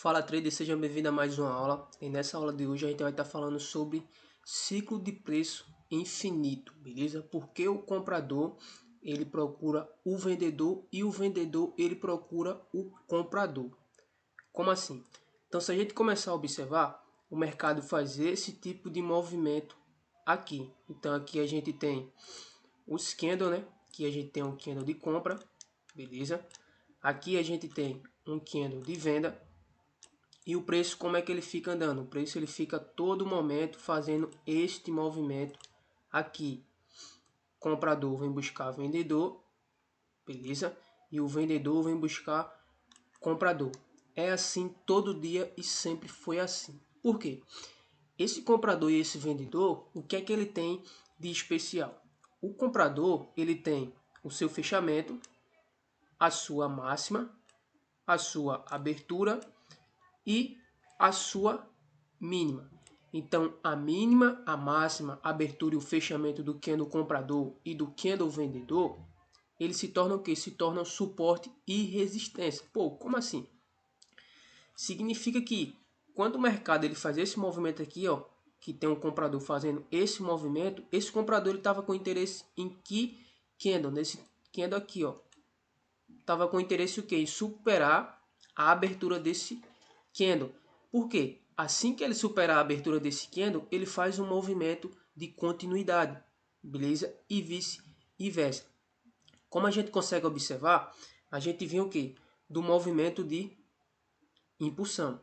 Fala trader, seja bem-vindo a mais uma aula. E nessa aula de hoje a gente vai estar falando sobre ciclo de preço infinito, beleza? Porque o comprador ele procura o vendedor e o vendedor ele procura o comprador. Como assim? Então, se a gente começar a observar, o mercado faz esse tipo de movimento aqui. Então, aqui a gente tem os candle, né? Aqui a gente tem um candle de compra, beleza? Aqui a gente tem um candle de venda. E o preço, como é que ele fica andando? O preço ele fica todo momento fazendo este movimento aqui. Comprador vem buscar vendedor, beleza? E o vendedor vem buscar comprador. É assim todo dia e sempre foi assim. Por quê? Esse comprador e esse vendedor, o que é que ele tem de especial? O comprador, ele tem o seu fechamento, a sua máxima, a sua abertura e a sua mínima. Então, a mínima, a máxima, a abertura e o fechamento do candle comprador e do candle vendedor, eles se tornam o quê? Se tornam suporte e resistência. Pô, como assim? Significa que quando o mercado ele faz esse movimento aqui, ó, que tem um comprador fazendo esse movimento, esse comprador ele estava com interesse em que candle? Nesse candle aqui, ó. Estava com interesse o quê? Em superar a abertura desse candle. Por quê? Assim que ele superar a abertura desse candle, ele faz um movimento de continuidade, beleza? E vice-versa. Como a gente consegue observar, a gente vê o quê? Do movimento de impulsão.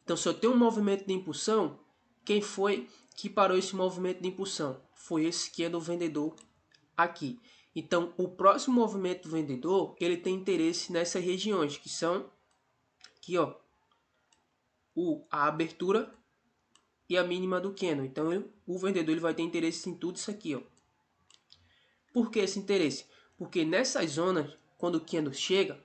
Então, se eu tenho um movimento de impulsão, quem foi que parou esse movimento de impulsão? Foi esse candle vendedor aqui. Então, o próximo movimento do vendedor, ele tem interesse nessas regiões, que são aqui, ó, a abertura e a mínima do candle. Então, o vendedor ele vai ter interesse em tudo isso aqui, ó. Por que esse interesse? Porque nessas zonas, quando o candle chega,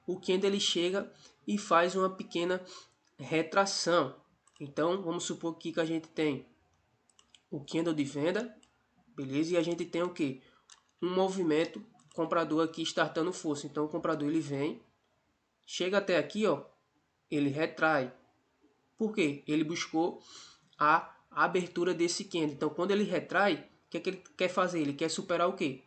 o candle ele chega e faz uma pequena retração. Então, vamos supor aqui que a gente tem o candle de venda, beleza? E a gente tem o que? Um movimento comprador aqui startando força. Então, o comprador ele vem, chega até aqui, ó, ele retrai. Por quê? Ele buscou a abertura desse candle. Então, quando ele retrai, o que é que ele quer fazer? Ele quer superar o quê?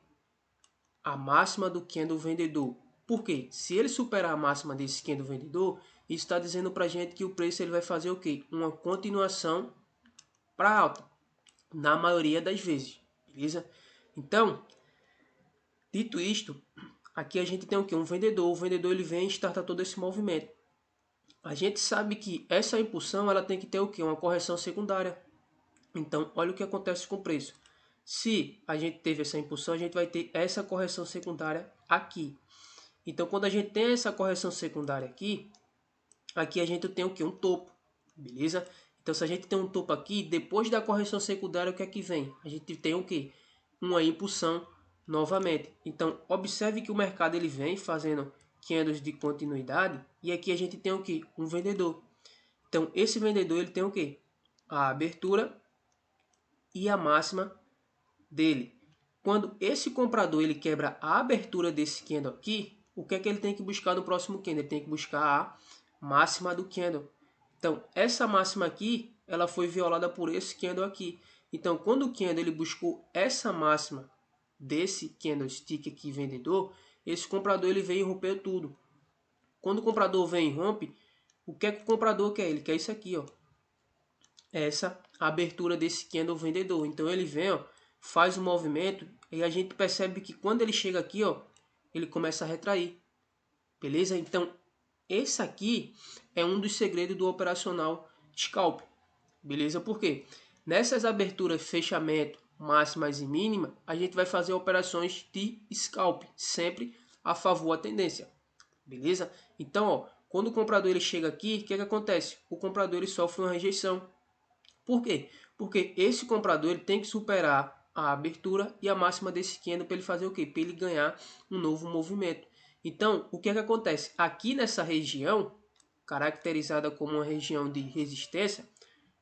A máxima do candle vendedor. Por quê? Se ele superar a máxima desse candle vendedor, isso está dizendo para a gente que o preço ele vai fazer o quê? Uma continuação para alta, na maioria das vezes, beleza? Então, dito isto, aqui a gente tem o quê? Um vendedor. O vendedor ele vem e starta todo esse movimento. A gente sabe que essa impulsão ela tem que ter o quê? Uma correção secundária. Então, olha o que acontece com o preço. Se a gente teve essa impulsão, a gente vai ter essa correção secundária aqui. Então, quando a gente tem essa correção secundária aqui, aqui a gente tem o que? Um topo, beleza? Então, se a gente tem um topo aqui, depois da correção secundária, o que é que vem? A gente tem o que? Uma impulsão novamente. Então, observe que o mercado ele vem fazendo candles de continuidade e aqui a gente tem o que? Um vendedor. Então, esse vendedor ele tem o que? A abertura e a máxima dele. Quando esse comprador ele quebra a abertura desse candle aqui, o que é que ele tem que buscar no próximo candle? Ele tem que buscar a máxima do candle. Então, essa máxima aqui, ela foi violada por esse candle aqui. Então, quando o candle ele buscou essa máxima desse candlestick aqui vendedor, esse comprador ele vem e rompeu tudo. Quando o comprador vem e rompe, o que é que o comprador quer? Ele quer isso aqui, ó. Essa abertura desse candle vendedor. Então ele vem, ó, faz um movimento e a gente percebe que quando ele chega aqui, ó, ele começa a retrair. Beleza? Então, esse aqui é um dos segredos do operacional scalp. Beleza? Por quê? Nessas aberturas, fechamento, máximas e mínima, a gente vai fazer operações de scalp, sempre a favor da tendência. Beleza? Então, ó, quando o comprador ele chega aqui, o que acontece? O comprador ele sofre uma rejeição. Por quê? Porque esse comprador ele tem que superar a abertura e a máxima desse candle para ele fazer o quê? Para ele ganhar um novo movimento. Então, o que é que acontece? Aqui nessa região, caracterizada como uma região de resistência,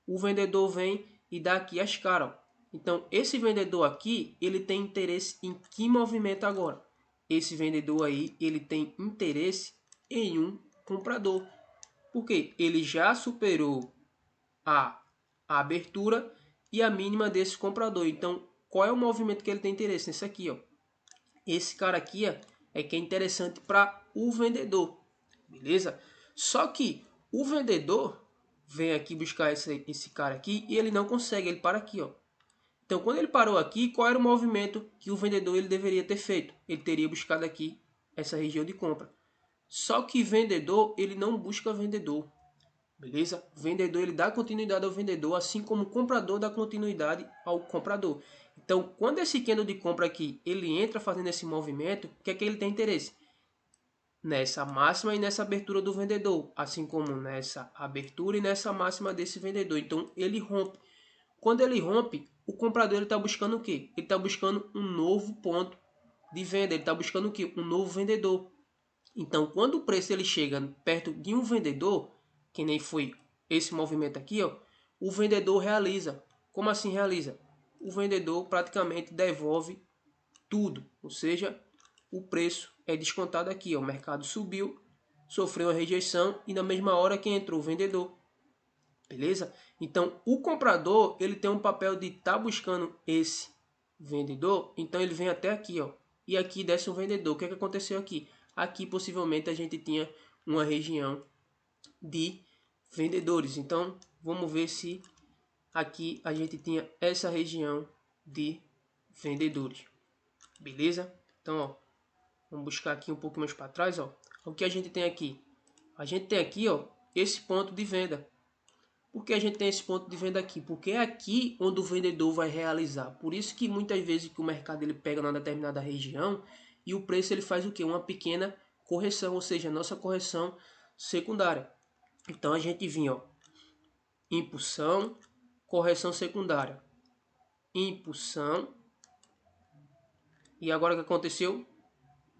o vendedor vem e dá aqui as caras. Então, esse vendedor aqui, ele tem interesse em que movimento agora? Esse vendedor aí, ele tem interesse em um comprador. Porque ele já superou a abertura e a mínima desse comprador. Então, qual é o movimento que ele tem interesse? Nesse aqui, ó. Esse cara aqui é que é interessante para o vendedor, beleza? Só que o vendedor vem aqui buscar esse cara aqui e ele não consegue, ele para aqui, ó. Então, quando ele parou aqui, qual era o movimento que o vendedor ele deveria ter feito? Ele teria buscado aqui essa região de compra. Só que vendedor, ele não busca vendedor, beleza? O vendedor ele dá continuidade ao vendedor, assim como o comprador dá continuidade ao comprador. Então, quando esse candle de compra aqui, ele entra fazendo esse movimento, o que é que ele tem interesse? Nessa máxima e nessa abertura do vendedor, assim como nessa abertura e nessa máxima desse vendedor. Então, ele rompe. Quando ele rompe, o comprador está buscando o quê? Ele está buscando um novo ponto de venda, ele está buscando o quê? Um novo vendedor. Então, quando o preço ele chega perto de um vendedor, que nem foi esse movimento aqui, ó, o vendedor realiza. Como assim realiza? O vendedor praticamente devolve tudo, ou seja, o preço é descontado aqui, ó, o mercado subiu, sofreu a rejeição e na mesma hora que entrou o vendedor, beleza? Então, o comprador ele tem um papel de estar buscando esse vendedor, então ele vem até aqui, ó, e aqui desce um vendedor. O que é que aconteceu aqui? Aqui possivelmente a gente tinha uma região de vendedores. Então, vamos ver se aqui a gente tinha essa região de vendedores. Beleza? Então, ó, vamos buscar aqui um pouco mais para trás, ó. O que a gente tem aqui? A gente tem aqui, ó, esse ponto de venda. Por que a gente tem esse ponto de venda aqui? Porque é aqui onde o vendedor vai realizar. Por isso que muitas vezes que o mercado ele pega numa determinada região e o preço ele faz o quê? Uma pequena correção, ou seja, a nossa correção secundária. Então a gente vinha, ó, impulsão, correção secundária, impulsão, e agora o que aconteceu?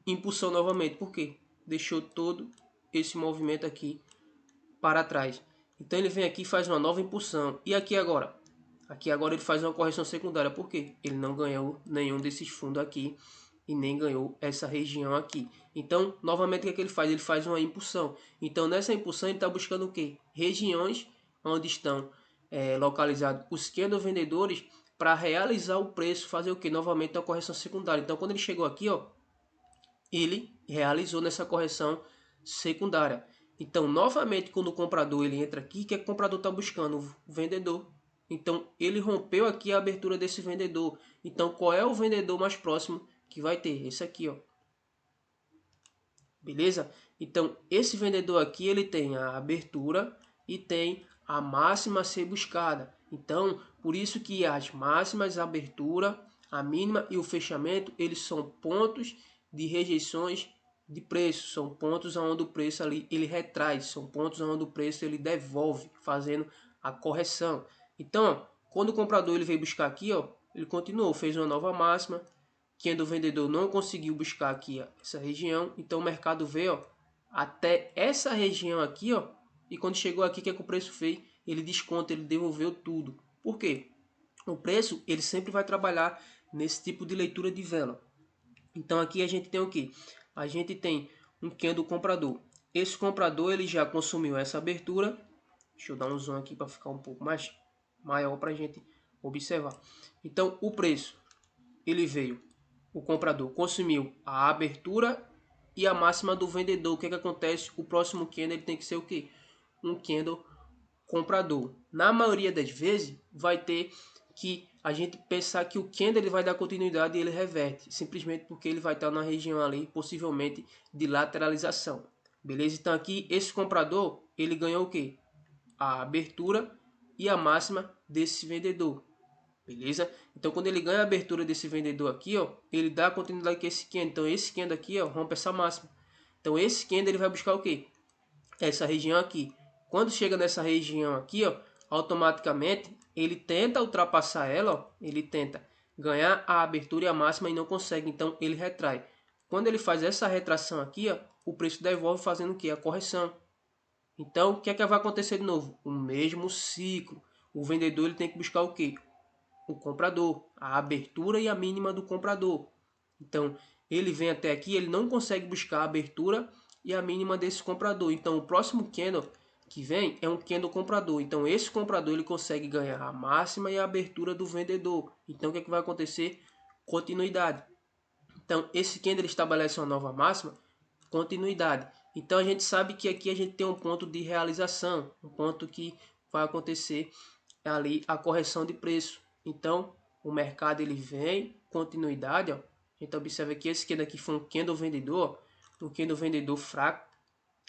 Impulsão novamente. Por quê? Deixou todo esse movimento aqui para trás. Então ele vem aqui e faz uma nova impulsão. E aqui agora? Aqui agora ele faz uma correção secundária. Por quê? Ele não ganhou nenhum desses fundos aqui e nem ganhou essa região aqui. Então, novamente, o que é que ele faz? Ele faz uma impulsão. Então, nessa impulsão, ele está buscando o quê? Regiões onde estão localizados os candle vendedores para realizar o preço, fazer o quê? Novamente, uma correção secundária. Então, quando ele chegou aqui, ó, ele realizou nessa correção secundária. Então, novamente, quando o comprador ele entra aqui, o que é que o comprador está buscando? O vendedor. Então, ele rompeu aqui a abertura desse vendedor. Então, qual é o vendedor mais próximo que vai ter? Esse aqui, ó. Beleza? Então, esse vendedor aqui, ele tem a abertura e tem a máxima a ser buscada. Então, por isso que as máximas, a abertura, a mínima e o fechamento, eles são pontos de rejeições de preço, são pontos onde o preço ali ele retrai, são pontos onde o preço ele devolve, fazendo a correção. Então, quando o comprador ele veio buscar aqui, ó, ele continuou, fez uma nova máxima, que o vendedor não conseguiu buscar aqui ó, essa região, então o mercado veio ó, até essa região aqui, ó, e quando chegou aqui, o que é que o preço fez? Ele desconta, ele devolveu tudo. Por quê? O preço ele sempre vai trabalhar nesse tipo de leitura de vela. Então aqui a gente tem o que? A gente tem um candle comprador. Esse comprador ele já consumiu essa abertura. Deixa eu dar um zoom aqui para ficar um pouco mais maior para a gente observar. Então o preço ele veio, o comprador consumiu a abertura e a máxima do vendedor. O que é que acontece? O próximo candle ele tem que ser o que? Um candle comprador. Na maioria das vezes vai ter que a gente pensar que o candle ele vai dar continuidade e ele reverte, simplesmente porque ele vai estar na região ali, possivelmente de lateralização. Beleza? Então aqui esse comprador, ele ganhou o que? A abertura e a máxima desse vendedor. Beleza? Então quando ele ganha a abertura desse vendedor aqui, ó, ele dá continuidade com esse candle. Então esse candle aqui, ó, rompe essa máxima. Então esse candle ele vai buscar o que? Essa região aqui. Quando chega nessa região aqui, ó, automaticamente ele tenta ultrapassar ela, ó, ele tenta ganhar a abertura e a máxima e não consegue, então ele retrai. Quando ele faz essa retração aqui, ó, o preço devolve fazendo o que? A correção. Então, o que é que vai acontecer de novo? O mesmo ciclo. O vendedor ele tem que buscar o que? O comprador, a abertura e a mínima do comprador. Então, ele vem até aqui, ele não consegue buscar a abertura e a mínima desse comprador. Então, o próximo candle que vem é um candle comprador. Então esse comprador ele consegue ganhar a máxima e a abertura do vendedor. Então o que, é que vai acontecer? Continuidade. Então esse candle estabelece uma nova máxima, continuidade. Então a gente sabe que aqui a gente tem um ponto de realização, um ponto que vai acontecer ali a correção de preço. Então o mercado ele vem, continuidade, ó. A gente observa que esse candle aqui foi um candle vendedor, um candle vendedor fraco,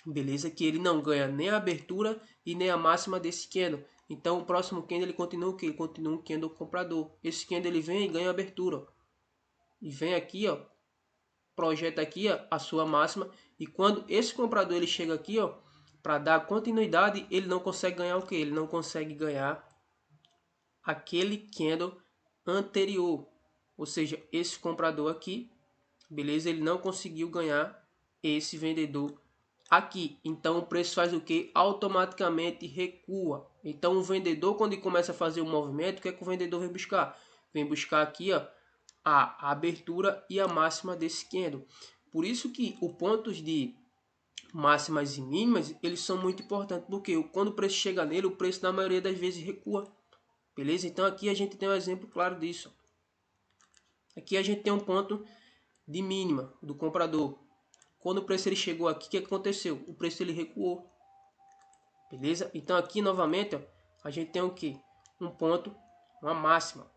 beleza? Que ele não ganha nem a abertura e nem a máxima desse candle. Então o próximo candle ele continua o que? Ele continua um candle comprador. Esse candle ele vem e ganha a abertura, ó. E vem aqui, ó, projeta aqui, ó, a sua máxima. E quando esse comprador ele chega aqui, ó, para dar continuidade, ele não consegue ganhar o que? Ele não consegue ganhar aquele candle anterior. Ou seja, esse comprador aqui, beleza? Ele não conseguiu ganhar esse vendedor aqui. Então o preço faz o que? Automaticamente recua. Então o vendedor, quando ele começa a fazer o movimento, o que é que o vendedor vem buscar? Vem buscar aqui, ó, a abertura e a máxima desse candle. Por isso que os pontos de máximas e mínimas, eles são muito importantes, porque quando o preço chega nele, o preço na maioria das vezes recua. Beleza? Então aqui a gente tem um exemplo claro disso. Aqui a gente tem um ponto de mínima do comprador. Quando o preço ele chegou aqui, o que aconteceu? O preço ele recuou. Beleza? Então aqui novamente, ó, a gente tem o que? Um ponto, uma máxima.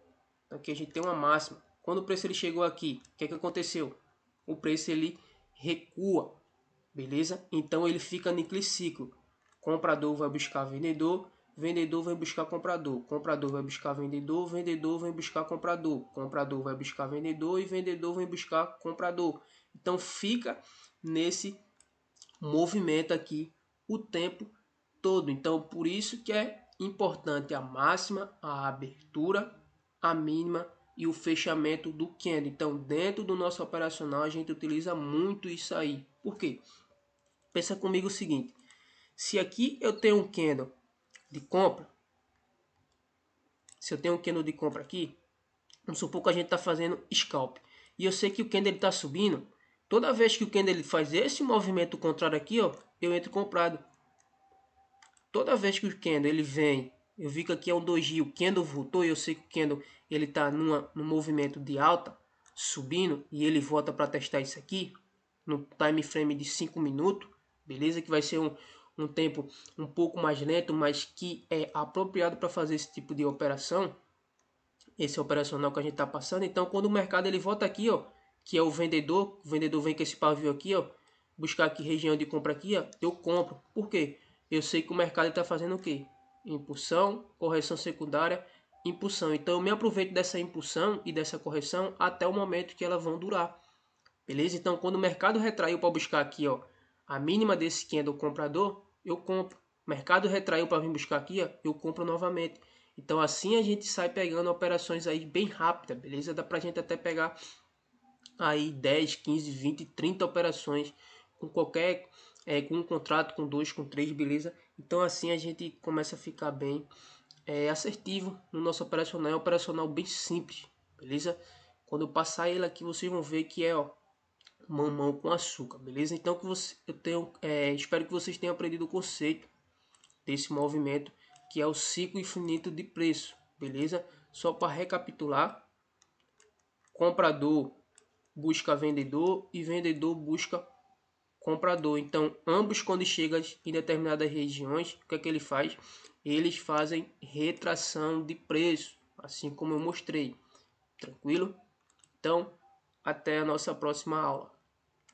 Aqui a gente tem uma máxima. Quando o preço ele chegou aqui, o que aconteceu? O preço ele recua. Beleza? Então ele fica naquele ciclo. Comprador vai buscar vendedor, vendedor vai buscar comprador, comprador vai buscar vendedor, vendedor vai buscar comprador, comprador vai buscar vendedor e vendedor vai buscar comprador. Então fica nesse movimento aqui o tempo todo. Então por isso que é importante a máxima, a abertura, a mínima e o fechamento do candle. Então dentro do nosso operacional a gente utiliza muito isso aí. Por quê? Pensa comigo o seguinte, se aqui eu tenho um candle de compra, se eu tenho um candle de compra aqui, vamos supor que a gente está fazendo scalp, e eu sei que o candle está subindo, toda vez que o candle faz esse movimento contrário aqui, ó, eu entro comprado. Toda vez que o candle ele vem, eu vi que aqui é um doji, o candle voltou e eu sei que o candle ele está num movimento de alta, subindo, e ele volta para testar isso aqui, no time frame de 5 minutos, beleza? Que vai ser um tempo um pouco mais lento, mas que é apropriado para fazer esse tipo de operação, esse operacional que a gente está passando. Então quando o mercado ele volta aqui, ó, que é o vendedor vem com esse pavio aqui, ó, buscar aqui região de compra aqui, ó, eu compro. Por quê? Eu sei que o mercado está fazendo o quê? Impulsão, correção secundária, impulsão. Então eu me aproveito dessa impulsão e dessa correção até o momento que elas vão durar. Beleza? Então quando o mercado retraiu para buscar aqui, ó, a mínima desse candle comprador, eu compro. O mercado retraiu para vir buscar aqui, ó, eu compro novamente. Então assim a gente sai pegando operações aí bem rápidas, beleza? Dá pra gente até pegar aí 10, 15, 20, 30 operações com qualquer, com um contrato, com dois, com três, beleza? Então assim a gente começa a ficar bem assertivo no nosso operacional. É um operacional bem simples, beleza? Quando eu passar ele aqui, vocês vão ver que é, ó, mamão com açúcar, beleza? Então espero que vocês tenham aprendido o conceito desse movimento, que é o ciclo infinito de preço, beleza? Só para recapitular, comprador busca vendedor e vendedor busca comprador. Então ambos, quando chegam em determinadas regiões, o que é que ele faz? Eles fazem retração de preço, assim como eu mostrei. Tranquilo? Então até a nossa próxima aula.